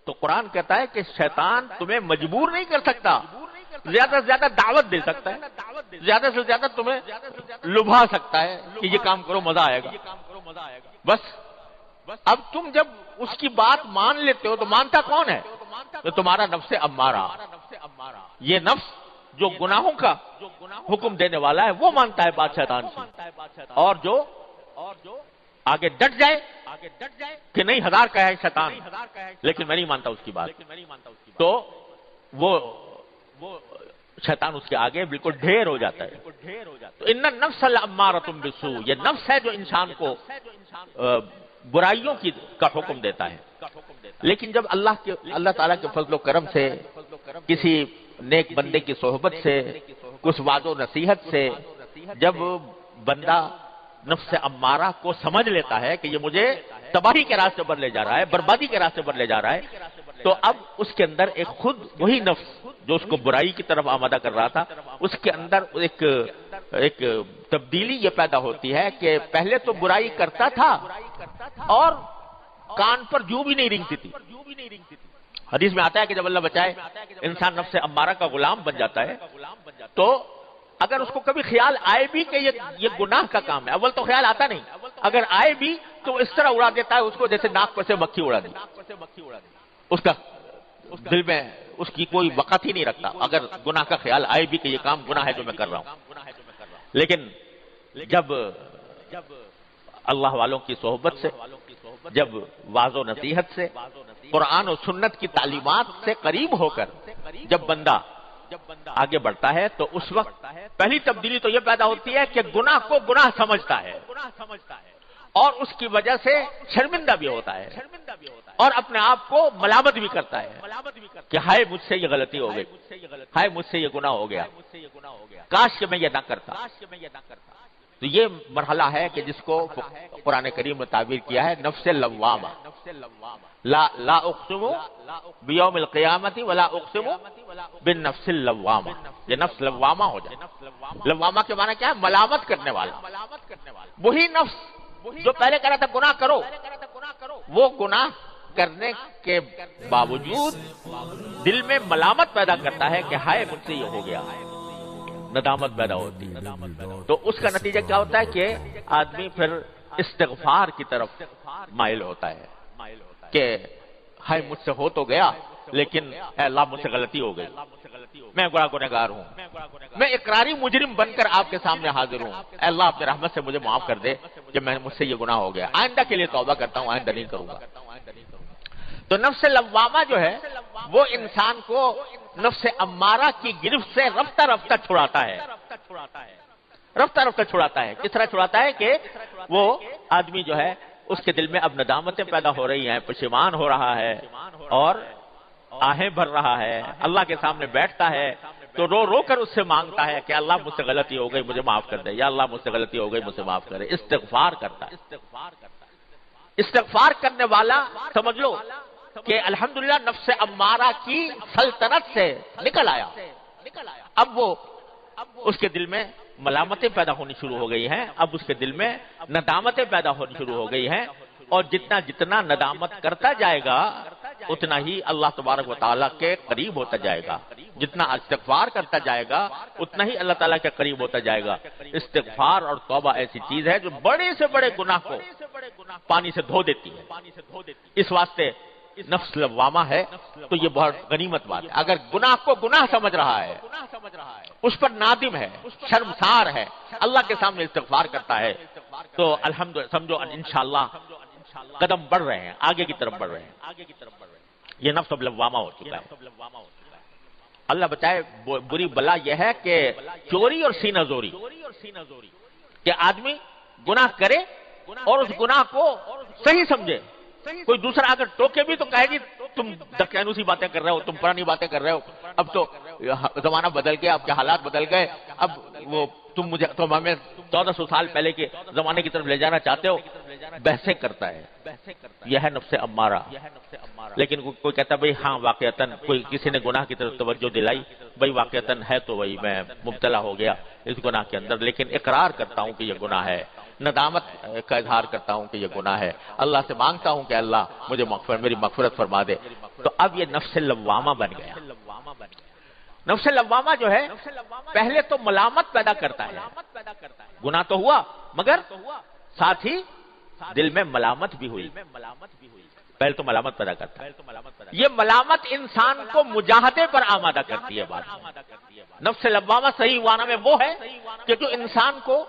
تو قرآن کہتا ہے کہ شیطان تمہیں مجبور نہیں کر سکتا، زیادہ سے زیادہ دعوت دے سکتا ہے، زیادہ سے زیادہ تمہیں لبھا سکتا ہے کہ یہ کام کرو مزہ آئے گا، بس۔ اب تم جب اس کی بات مان لیتے ہو تو مانتا کون ہے؟ تو تمہارا نفس امارہ، یہ نفس جو گناہوں کا حکم دینے والا ہے وہ مانتا ہے بات شیطان کی، اور جو آگے ڈٹ جائے کہ نہیں ہزار کا ہے شیطان لیکن میں نہیں مانتا اس کی بات، تو وہ شیطان اس کے آگے بالکل ڈھیر ہو جاتا ہے۔ تو ان النفس لامارۃ بالسوء، یہ نفس ہے جو انسان کو برائیوں کا حکم دیتا ہے۔ لیکن جب اللہ تعالیٰ کے فضل و کرم سے، کسی نیک بندے کی صحبت سے، کچھ وعظ و نصیحت سے جب بندہ نفس امارہ کو سمجھ لیتا ہے کہ یہ مجھے تباہی کے راستے پر لے جا رہا ہے، بربادی کے راستے پر لے جا رہا ہے، تو اب اس کے اندر ایک خود وہی نفس جو اس کو برائی کی طرف آمادہ کر رہا تھا، اس کے اندر ایک تبدیلی یہ پیدا ہوتی ہے کہ پہلے تو برائی کرتا تھا اور کان پر جو بھی نہیں رینگتی تھی۔ حدیث میں آتا ہے کہ جب اللہ بچائے انسان نفس امارہ کا غلام بن جاتا ہے تو اگر اس کو کبھی خیال آئے بھی کہ یہ گناہ کا کام ہے، اول تو خیال آتا نہیں، اگر آئے بھی تو اس طرح اڑا دیتا ہے اس کو جیسے ناک پر سے مکھی اڑا دی، اس کا دل میں اس کی کوئی وقت ہی نہیں رکھتا اگر گناہ کا خیال آئے بھی کہ یہ کام گناہ ہے جو میں کر رہا ہوں۔ لیکن جب اللہ والوں کی صحبت سے، جب وعظ و نصیحت سے، قرآن و سنت کی تعلیمات سے قریب ہو کر جب بندہ آگے بڑھتا ہے تو اس وقت پہلی تبدیلی تو یہ پیدا ہوتی ہے کہ گناہ کو گناہ سمجھتا ہے اور اس کی وجہ سے شرمندہ بھی ہوتا ہے اور اپنے آپ کو ملامت بھی کرتا ہے کہ ہائے مجھ سے یہ غلطی ہو گئی، ہائے مجھ سے یہ گناہ ہو گیا، کاش کہ میں یہ نہ کرتا۔ تو یہ مرحلہ ہے کہ جس کو قرآن کریم نے تعبیر کیا ہے نفس لوامہ، لا اقسم بیوم القیامت ولا اقسم بالنفس اللوامہ، یہ نفس لوامہ ہو جائے۔ لوامہ کے معنی کیا ہے؟ ملامت کرنے والا۔ وہی نفس جو پہلے کہہ رہا تھا گناہ کرو، وہ گناہ کرنے کے باوجود دل میں ملامت پیدا کرتا ہے کہ ہائے مجھ سے یہ ہو گیا، ندامت پیدا ہوتی ہے۔ تو اس کا نتیجہ کیا ہوتا ہے کہ آدمی پھر استغفار کی طرف مائل ہوتا ہے کہ ہائے مجھ سے ہو تو گیا لیکن اے اللہ مجھ سے غلطی ہو گئی، میں گنہگار ہوں، میں اقراری مجرم بن کر آپ کے سامنے حاضر ہوں، اے اللہ اپنے رحمت سے مجھے معاف کر دے کہ مجھ سے یہ گناہ ہو گیا، آئندہ کے لیے توبہ کرتا ہوں، آئندہ نہیں کروں گا۔ تو نفس لوامہ جو ہے وہ انسان کو نفس امارہ کی گرفت سے رفتہ رفتہ چھڑاتا ہے، رفتہ رفتہ چھڑاتا ہے۔ کس طرح چھڑاتا ہے کہ وہ آدمی جو ہے اس کے دل میں اب ندامتیں پیدا ہو رہی ہیں، پشیمان ہو رہا ہے اور آہیں بھر رہا ہے، اللہ کے سامنے بیٹھتا ہے تو رو رو کر اس سے مانگتا ہے کہ اللہ مجھ سے غلطی ہو گئی مجھے معاف کر دے، یا اللہ مجھ سے غلطی ہو گئی مجھے معاف کرے، استغفار کرتا ہے۔ استغفار کرنے والا سمجھ لو کہ الحمدللہ نفس امارہ کی سلطنت سے نکل آیا، اب وہ اس کے دل میں ملامتیں پیدا ہونی شروع ہو گئی ہیں، اب اس کے دل میں ندامتیں پیدا ہونی شروع ہو گئی ہیں، اور جتنا ندامت کرتا جائے گا اتنا ہی اللہ تبارک و تعالیٰ کے قریب ہوتا جائے گا، جتنا استغفار کرتا جائے گا اتنا ہی اللہ تعالیٰ کے قریب ہوتا جائے گا۔ استغفار اور توبہ ایسی چیز ہے جو بڑے سے بڑے گناہ کو پانی سے دھو دیتی ہے، اس واسطے نفس لوامہ ہے تو یہ بہت غنیمت بات ہے۔ اگر گناہ کو گناہ سمجھ رہا ہے، اس پر نادم ہے، شرمسار ہے، اللہ کے سامنے استغفار کرتا ہے تو الحمدللہ سمجھو انشاءاللہ قدم بڑھ رہے ہیں، آگے کی طرف بڑھ رہے ہیں، یہ نفس اب لوامہ ہو چکا ہے۔ اللہ بچائے بری بلا یہ ہے کہ چوری اور سینہ زوری، کہ آدمی گناہ کرے اور اس گناہ کو صحیح سمجھے، کوئی دوسرا اگر ٹوکے بھی تو کہے گی تم دقیانوسی باتیں کر رہے ہو، تم پرانی باتیں کر رہے ہو، اب تو زمانہ بدل گیا، اب کے حالات بدل گئے، اب وہ تم ہمیں 1400 سال پہلے کے زمانے کی طرف لے جانا چاہتے ہو، بحثیں کرتا ہے، یہ ہے نفس امارہ۔ لیکن کوئی کہتا ہے بھئی ہاں واقعتاً کوئی کسی نے گناہ کی طرف توجہ دلائی، بھئی واقعتاً ہے تو وہی میں مبتلا ہو گیا اس گناہ کے اندر، لیکن اقرار کرتا ہوں کہ یہ گناہ ہے، ندامت کا اظہار کرتا ہوں کہ یہ گناہ ہے، اللہ سے مانگتا ہوں کہ اللہ مجھے میری مغفرت فرما دے، تو اب یہ نفس لوامہ بن گیا۔ نفس لوامہ جو ہے پہلے تو ملامت پیدا کرتا ہے، گناہ تو ہوا مگر ساتھ ہی دل میں ملامت بھی ہوئی، پہلے تو ملامت پیدا کرتا ہے۔ یہ ملامت انسان کو مجاہدے پر آمادہ کرتی ہے بعد میں۔ نفس لوامہ صحیح معنی میں وہ ہے کہ جو انسان کو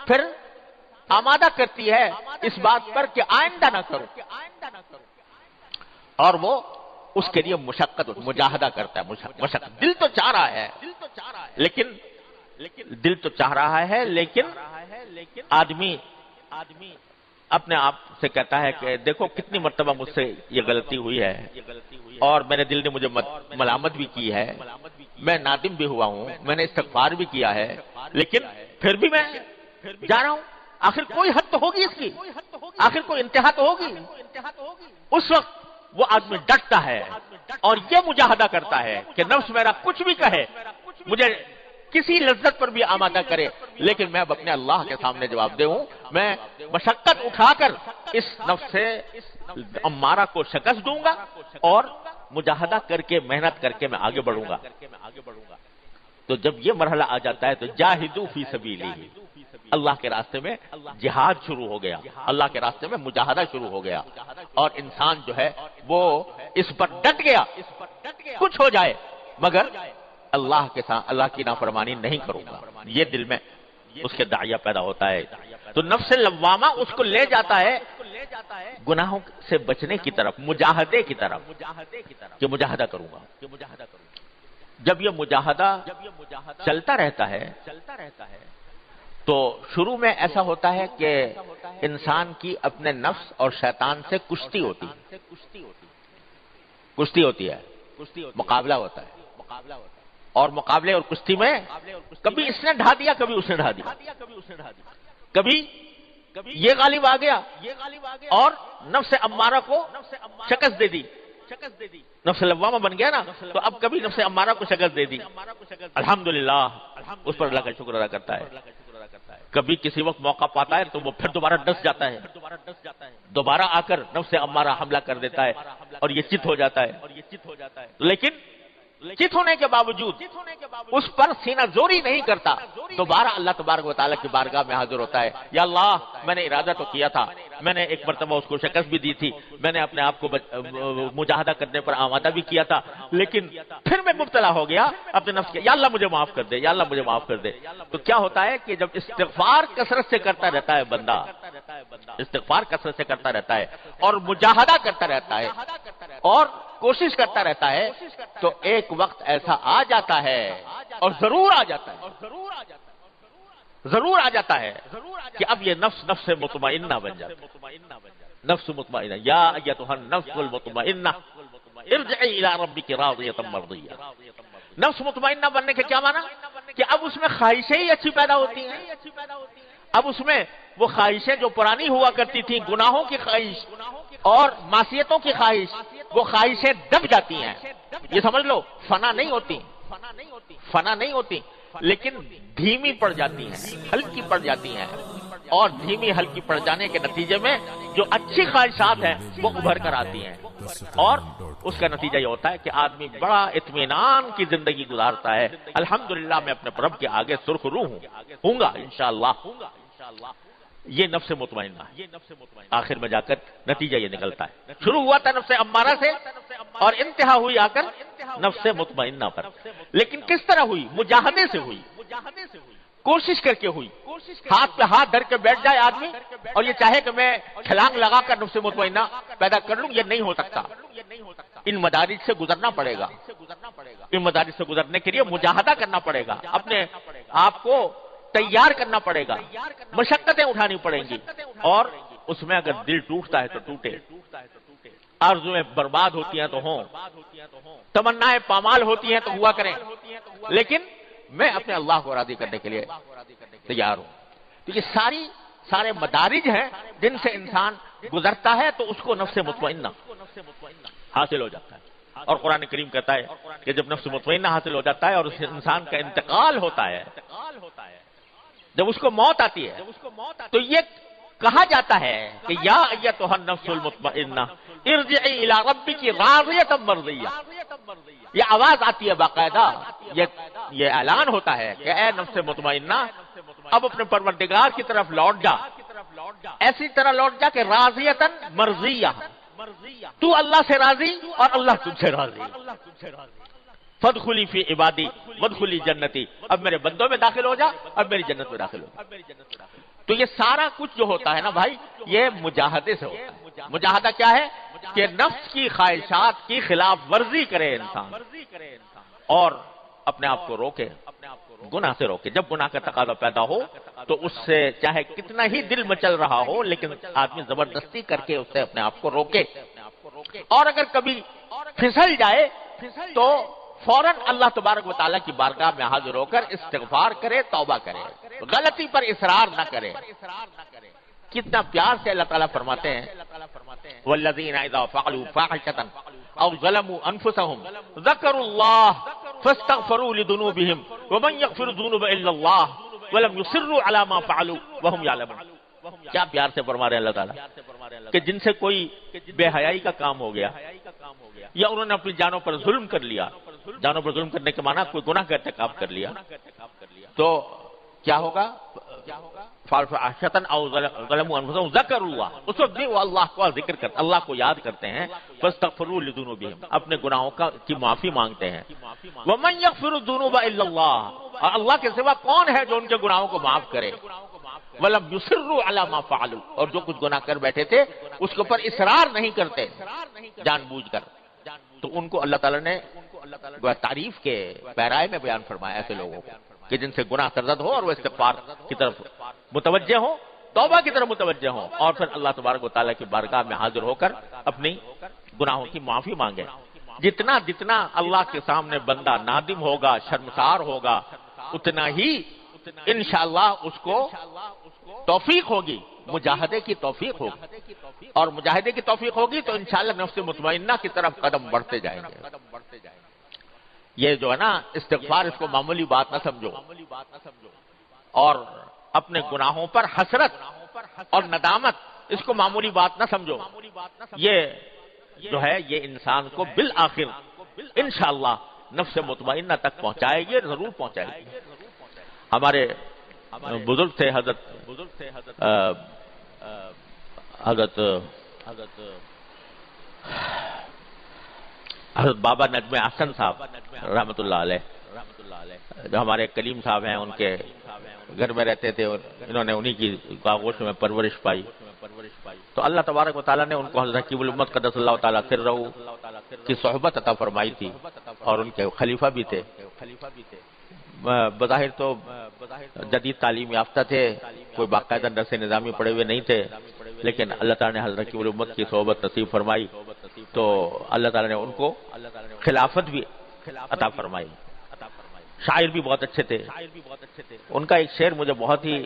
پھر آمادہ کرتی ہے اس بات پر کہ آئندہ نہ کرو، اور وہ اس کے لیے مشقت مجاہدہ کرتا ہے، مشقت۔ دل تو چاہ رہا ہے لیکن آدمی اپنے آپ سے کہتا ہے کہ دیکھو کتنی مرتبہ مجھ سے یہ غلطی ہوئی ہے اور میرے دل نے مجھے ملامت بھی کی ہے، میں نادم بھی ہوا ہوں، میں نے استغفار بھی کیا ہے، لیکن پھر بھی میں جا رہا ہوں۔ آخر کوئی حد تو ہوگی اس کی، آخر کوئی انتہا تو ہوگی۔ اس وقت وہ آدمی ڈٹتا ہے اور یہ مجاہدہ کرتا ہے کہ نفس میرا کچھ بھی کہے، مجھے کسی لذت پر بھی آمادہ کرے، لیکن میں اب اپنے اللہ کے سامنے جواب دے ہوں، میں مشقت اٹھا کر اس نفس سے امارہ کو شکست دوں گا اور مجاہدہ کر کے محنت کر کے میں آگے بڑھوں گا۔ تو جب یہ مرحلہ آ جاتا ہے تو جاہدوا فی سبیلہ، اللہ کے راستے میں جہاد شروع ہو گیا، اللہ کے راستے میں مجاہدہ شروع ہو گیا، اور انسان جو ہے وہ اس پر ڈٹ گیا، کچھ ہو جائے مگر اللہ کے ساتھ اللہ کی نافرمانی نہیں کروں گا، یہ دل میں اس کے داعیہ پیدا ہوتا ہے۔ تو نفس لوامہ اس کو لے جاتا ہے گناہوں سے بچنے کی طرف، مجاہدے کی طرف، کہ مجاہدہ کروں گا۔ جب یہ مجاہدہ چلتا رہتا ہے تو شروع میں ایسا ہوتا ہے کہ انسان کی اپنے نفس اور شیطان سے کشتی ہوتی ہے، مقابلہ ہوتا ہے، اور مقابلے اور کشتی میں کبھی اس نے ڈھا دیا کبھی اس نے ڈھا دیا، کبھی یہ غالب آ گیا اور نفس امارہ کو شکست دے دی، نفس لوامہ بن گیا نا، تو اب کبھی نفس امارہ کو شکست دے دی، الحمدللہ اس پر اللہ کا شکر ادا کرتا ہے۔ کبھی کسی وقت موقع پاتا ہے تو وہ پھر دوبارہ ڈس جاتا ہے، دوبارہ آ کر نفس امارہ حملہ کر دیتا ہے اور یہ چت ہو جاتا ہے، لیکن چت ہونے کے باوجود اس پر سینہ زوری نہیں کرتا، دوبارہ اللہ تبارک و تعالیٰ کی بارگاہ میں حاضر ہوتا ہے، یا اللہ میں نے ارادہ تو کیا تھا، میں نے ایک مرتبہ اس کو شکست بھی دی تھی، میں نے اپنے آپ کو مجاہدہ کرنے پر آمادہ بھی کیا تھا، لیکن پھر میں مبتلا ہو گیا اپنے نفس کے، یا اللہ مجھے معاف کر دے، یا اللہ مجھے معاف کر دے۔ تو کیا ہوتا ہے کہ جب استغفار کثرت سے کرتا رہتا ہے بندہ، استغفار کثرت سے کرتا رہتا ہے اور مجاہدہ کرتا رہتا ہے اور کوشش کرتا رہتا ہے، تو ایک وقت ایسا آ جاتا ہے اور ضرور آ جاتا ہے کہ اب یہ نفس مطمئنہ بن جاتا ہے، نفس مطمئنہ، یا ایتھا النفس المطمئنہ ارجعی الی ربک راضیۃ مرضیہ۔ نفس مطمئنہ بننے کے کیا معنی؟ کہ اب اس میں خواہشیں ہی اچھی پیدا ہوتی ہیں، اب اس میں وہ خواہشیں جو پرانی ہوا کرتی تھیں، گناہوں کی خواہش اور معصیتوں کی خواہش، وہ خواہشیں دب جاتی ہیں، یہ سمجھ لو فنا نہیں ہوتی، لیکن دھیمی پڑ جاتی ہیں، ہلکی پڑ جاتی ہیں، اور دھیمی ہلکی پڑ جانے کے نتیجے میں جو اچھی خواہشات ہیں وہ ابھر کر آتی ہیں، اور اس کا نتیجہ یہ ہوتا ہے کہ آدمی بڑا اطمینان کی زندگی گزارتا ہے، الحمدللہ میں اپنے رب کے آگے سرخ روح ہوں گا انشاءاللہ۔ یہ نفس مطمئنہ ہے، آخر میں جا کر نتیجہ یہ نکلتا ہے، شروع ہوا تھا نفس امارہ سے اور انتہا ہوئی آ کر نفس مطمئنہ پر، لیکن کس طرح ہوئی؟ مجاہدے سے ہوئی، کوشش کر کے ہوئی، ہاتھ پہ ہاتھ دھر کے بیٹھ جائے آدمی اور یہ چاہے کہ میں چھلانگ لگا کر نفس مطمئنہ پیدا کر لوں، یہ نہیں ہو سکتا، ان مدارج سے گزرنا پڑے گا، ان مدارج سے گزرنے کے لیے مجاہدہ کرنا پڑے گا، اپنے آپ کو تیار کرنا پڑے گا، مشقتیں اٹھانی پڑیں گی، اور اس میں اگر دل ٹوٹتا ہے تو ٹوٹے، آرزویں برباد ہوتی ہیں تو ہوں، تمنائیں پامال ہوتی ہیں تو ہوا کریں، لیکن میں اپنے اللہ کو راضی کرنے کے لیے تیار ہوں۔ تو یہ سارے مدارج ہیں جن سے انسان گزرتا ہے تو اس کو نفس مطمئنہ حاصل ہو جاتا ہے، اور قرآن کریم کہتا ہے کہ جب نفس مطمئنہ حاصل ہو جاتا ہے اور اس انسان کا انتقال ہوتا ہے، جب اس کو موت آتی ہے تو یہ کہا جاتا ہے کہ یا ایتھا النفس المطمئنہ ارجعی الی ربک راضیۃ مرضیہ. یہ آواز آتی ہے باقاعدہ، یہ اعلان ہوتا ہے کہ اے نفس مطمئنہ اب اپنے پروردگار کی طرف لوٹ جا، ایسی طرح لوٹ جا کہ راضیۃ مرضیہ، تو اللہ سے راضی اور اللہ تجھ سے راضی. فادخلی فی عبادی وادخلی جنتی، اب میرے بندوں میں داخل ہو جا، اب میری جنت میں داخل ہو جا. تو یہ سارا کچھ جو ہوتا ہے نا بھائی، یہ مجاہدے سے ہوتا ہے. مجاہدہ کیا ہے؟ کہ نفس کی خواہشات کی خلاف ورزی کرے انسان اور اپنے آپ کو روکے، گناہ سے روکے. جب گناہ کا تقاضا پیدا ہو تو اس سے چاہے کتنا ہی دل مچل رہا ہو لیکن آدمی زبردستی کر کے اس سے اپنے آپ کو روکے. اور اگر کبھی پھسل جائے تو فوراً اللہ تبارک و تعالیٰ کی بارگاہ میں حاضر ہو کر استغفار کرے، توبہ کرے، غلطی پر اصرار نہ کرے. کتنا پیار سے اللہ تعالیٰ فرماتے ہیں والذین اذا فعلوا فاحشۃ او ظلموا انفسهم ذکروا اللہ فاستغفروا لذنوبهم ومن یغفر الذنوب الا اللہ ولم یصروا علی ما فعلوا وهم یعلمون. کیا پیار سے فرما رہے ہیں اللہ تعالیٰ کہ جن سے کوئی بے حیائی کا کام ہو گیا یا انہوں نے اپنی جانوں پر ظلم کر لیا، جانوں پر ظلم کرنے کے معنی کوئی گناہ کا ارتکاب کر لیا، تو کیا ہوگا؟ فاحشۃ او ظلموا انفسهم ذکروا اللہ، اس وقت بھی وہ اللہ کو ذکر کرتے، اللہ کو یاد کرتے ہیں. فاستغفروا لذنوبهم، اپنے گناہوں کی معافی مانگتے ہیں. ومن یغفر الذنوب الا اللہ، اور اللہ کے سوا کون ہے جو ان کے گناہوں کو معاف کرے. ولم یصروا علی ما فعلوا، اور جو کچھ گناہ کر بیٹھے تھے اس کے اوپر اصرار نہیں کرتے جان بوجھ کر. تو ان کو اللہ تعالیٰ نے تعریف کے پیرائے میں بیان فرمایا ایسے لوگوں کو کہ جن سے گناہ سرزد ہو اور وہ استغفار کی طرف متوجہ ہوں، توبہ کی طرف متوجہ ہوں، اور پھر اللہ تبارک و تعالیٰ کی بارگاہ میں حاضر ہو کر اپنی گناہوں کی معافی مانگے. جتنا اللہ کے سامنے بندہ نادم ہوگا، شرمسار ہوگا، اتنا ہی انشاءاللہ اس کو توفیق ہوگی، مجاہدے کی توفیق ہوگی، اور مجاہدے کی توفیق ہوگی تو انشاءاللہ نفس مطمئنہ کی طرف قدم بڑھتے جائیں گے. یہ جو ہے نا استغفار، اس کو معمولی بات نہ سمجھو، اور اپنے گناہوں پر حسرت اور ندامت اس کو معمولی بات نہ سمجھو. یہ جو ہے یہ انسان کو بالآخر انشاءاللہ نفس مطمئنہ تک پہنچائے گی، ضرور پہنچائے گی. ہمارے بزرگ تھے حضرت بابا نجم احسن صاحب رحمۃ اللہ علیہ، جو ہمارے کلیم صاحب ہیں، ان کے گھر میں رہتے تھے اور انہوں نے انہی کی آغوش میں پرورش پائی. تو اللہ تبارک و تعالیٰ نے ان کو حضرت حکیم الامت قدس اللہ تعالیٰ سرہ کی صحبت عطا فرمائی تھی، اور ان کے خلیفہ بھی تھے. بظاہر تو جدید تعلیم یافتہ تھے، کوئی باقاعدہ درس نظامی پڑھے ہوئے نہیں تھے، لیکن اللہ تعالیٰ نے حضرت حکیم الامت کی صحبت نصیب فرمائی تو اللہ تعالیٰ نے ان کو خلافت بھی عطا فرمائی. شاعر بھی بہت اچھے تھے. ان کا ایک شعر مجھے بہت ہی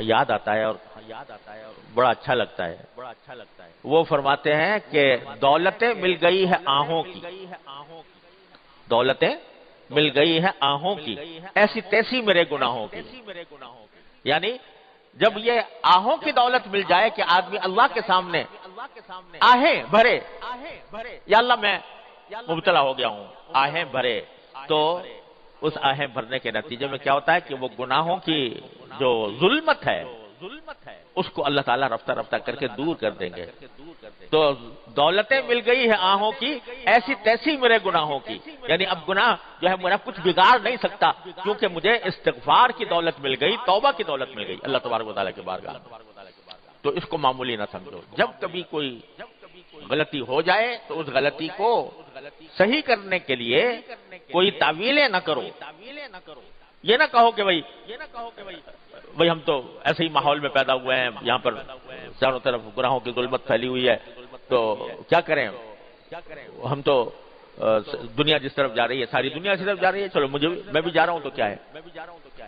یاد آتا ہے اور بڑا اچھا لگتا ہے. وہ فرماتے ہیں کہ دولتیں مل گئی ہے آہوں کی، دولتیں مل گئی ہے آہوں کی، ایسی تیسی میرے گناہوں کی. یعنی جب یہ آہوں کی دولت مل جائے کہ آدمی اللہ کے سامنے آہیں بھرے، یا اللہ میں مبتلا ہو گیا ہوں، آہیں بھرے، تو اس آہیں بھرنے کے نتیجے میں کیا ہوتا ہے کہ وہ گناہوں کی جو ظلمت ہے اس کو اللہ تعالیٰ رفتہ رفتہ کر کے دور کر دیں گے. تو دولتیں مل گئی ہے آہوں کی، ایسی تیسی میرے گناہوں کی. یعنی اب گناہ جو ہے میرا کچھ بگاڑ نہیں سکتا، کیونکہ مجھے استغفار کی دولت مل گئی، توبہ کی دولت مل گئی اللہ تبارک و تعالیٰ کے بارگاہ. تو اس کو معمولی نہ سمجھو. جب کبھی کوئی غلطی ہو جائے تو اس غلطی کو صحیح کرنے کے لیے کوئی تعویلیں نہ کرو. یہ نہ کہو کہ بھئی ہم تو ایسے ہی ماحول میں پیدا ہوئے ہیں، یہاں پر چاروں طرف گناہوں کی ظلمت پھیلی ہوئی ہے، تو کیا کریں، ہم تو دنیا جس طرف جا رہی ہے ساری دنیا اسی طرف جا رہی ہے، چلو میں بھی جا رہا ہوں تو کیا ہے.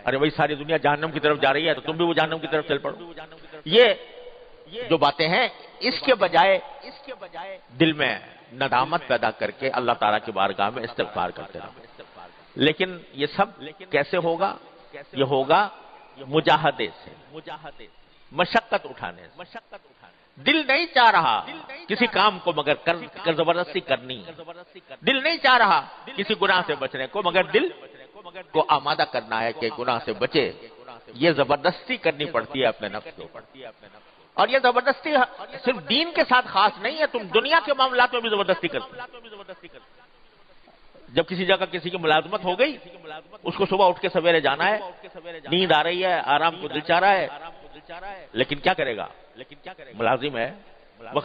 ارے بھائی ساری دنیا جہنم کی طرف جا رہی ہے تو تم بھی وہ جہنم کی طرف چل پڑو. یہ جو باتیں ہیں اس کے بجائے دل میں ندامت پیدا کر کے اللہ تعالیٰ کی بارگاہ میں استغفار کرتے رہو. لیکن یہ سب کیسے ہوگا؟ یہ ہوگا مجاہدے سے، مشقت اٹھانے سے۔ دل نہیں چاہ رہا کسی کام کو مگر کر زبردستی کرنی ہے، دل نہیں چاہ رہا کسی گناہ سے بچنے کو مگر دل کو آمادہ کرنا ہے کہ گناہ سے بچے۔ یہ زبردستی کرنی پڑتی ہے اپنے نفس کے اوپر، اور یہ زبردستی صرف دین کے ساتھ خاص نہیں ہے، تم دنیا کے معاملات میں بھی زبردستی کرتے ہو۔ جب کسی جگہ کسی کی ملازمت ہو گئی، اس کو صبح اٹھ کے سویرے جانا ہے، نیند آ رہی ہے، آرام کو دل چاہ رہا ہے، لیکن کیا کرے گا؟ ملازم ہے، وقت